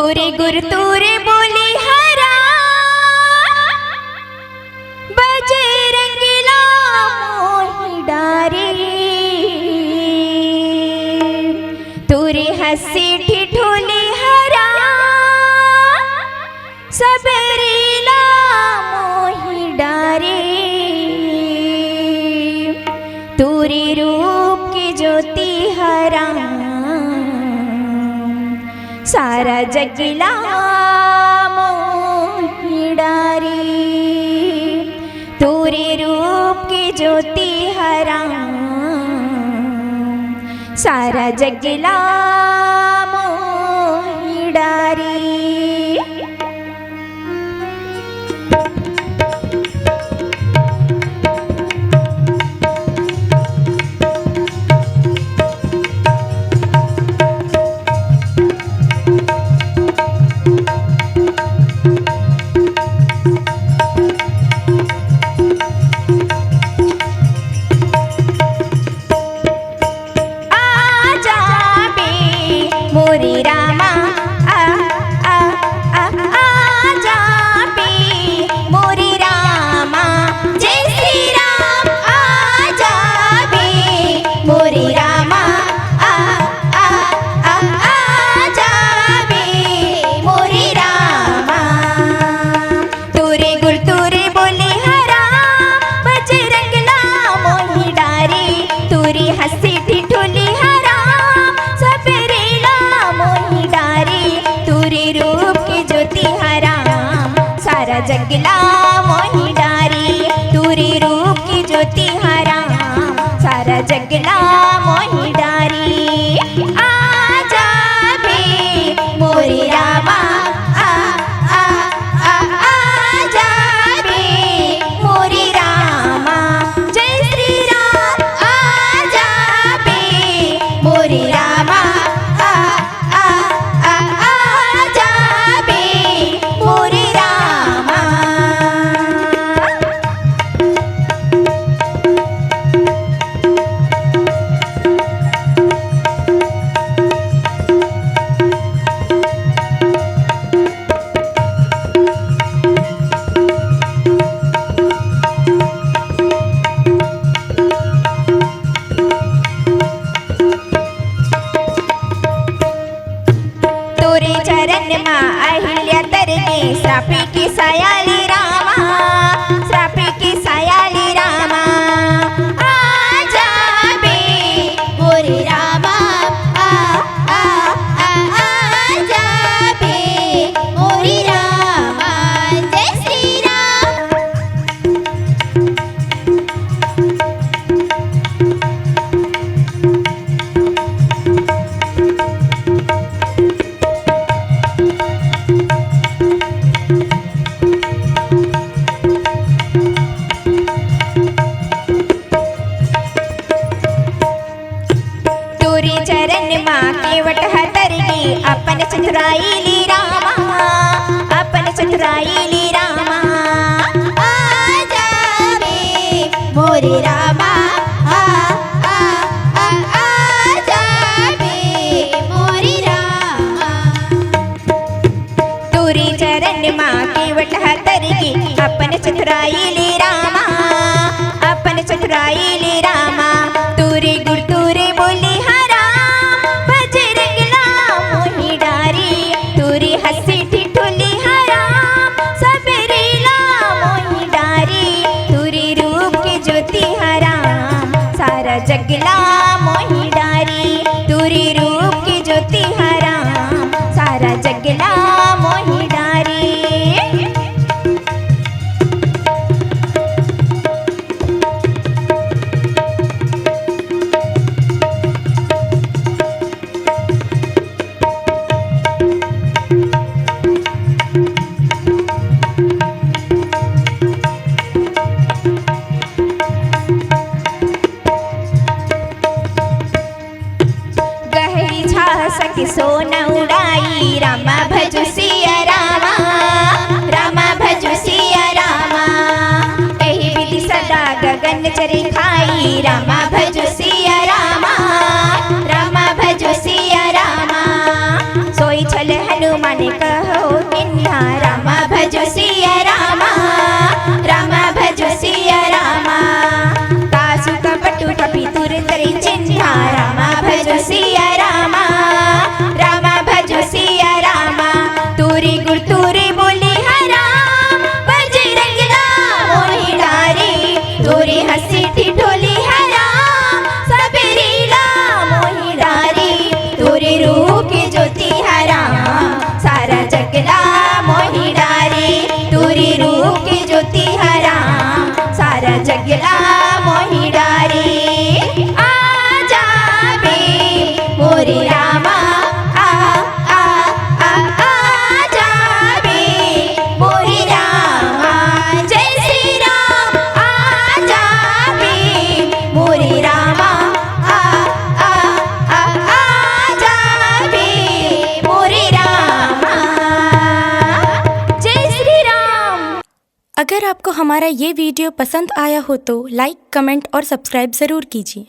तोरे गुर तोरे बोली हरा बजरंगला मोहि डारे तोरे हंसी ठिठोली हरा सबरीला मोहि डारे तोरे रूप की ज्योति हरा सारा जगला मोहि डारे तोरे रूप की ज्योति हरा सारा जगला मोहि डारे। मोरी रामा आ आ आ आजा बे मोरी रामा जय श्री राम आजा बे मोरी रामा आ आ आ आजा बे मोरी रामा तोरे गुर तोरे बोले हरा बजरंगला मोहि डारे तोरी हंसी ठिठोली हरा सबरेला मोहि डारे तोरे रूप की ज्योति हरा सारा जगला मोहि डारे तोरे रूप की ज्योति हरा सारा जगला मोहि डारे आजा बे मोरी रामा आ आ आ आजा बे मोरी रामा जय श्री राम आजा बे मोरी रामा आ आ आ आजा बे मोरी रामा। तोरे चरण माँ अहिल्या तरगे श्रापी की सयाली रामा श्रापी की सयाली रामा आजा बे मोरी रामा आ आ आ आजा बे मोरी रामा जय श्री राम। तोरे चरण माँ केवट हतरगी अपन चतुराईली रामा अपन चतुराईली रामा आजा बे मोरी रामा आ आ आ आजा बे मोरी रामा तोरे चरण माँ केवट हतरगी अपन चतुराईली रामा अपन चतुराईली रामा तोरे गुर तोरे बोली हरा बजरंगला मोहि डारे तोरे हंसी ठिठोली हरा सबरेला मोहि डारे तोरे रूप की ज्योति हरा सारा जगला मोहि डारे तोरे रूप की ज्योति हरा सारा जगला मोहि डारे। गहरी झांसक सोन उड़ाई रामा भजु सिया रामा रामा भजु सिया रामा एहि विधि सदा गगन चरी खाई रामा भजु सिया रामा रामा भजु सिया रामा सोई छल हनुमान सुर तरी चिन्हा रामा भजो सिया रामा रामा भजो सिया रामा तुरी गुर तुरी बोली हरा बजरंगला मोहि डारी तुरी हसी ठिठोली हरा सबरीला मोहि डारी तुरी रूह की ज्योति हरा सारा जगला मोहि डारी तुरी रूह की ज्योति हरा सारा जगला मोहि डारी आजा बे मोरे रामा आजा बे मोरे रामा जय श्री राम आजा बे मोरे रामा आजा बे मोरे रामा जय श्री राम। अगर आपको हमारा ये वीडियो पसंद आया हो तो लाइक, कमेंट और सब्सक्राइब ज़रूर कीजिए।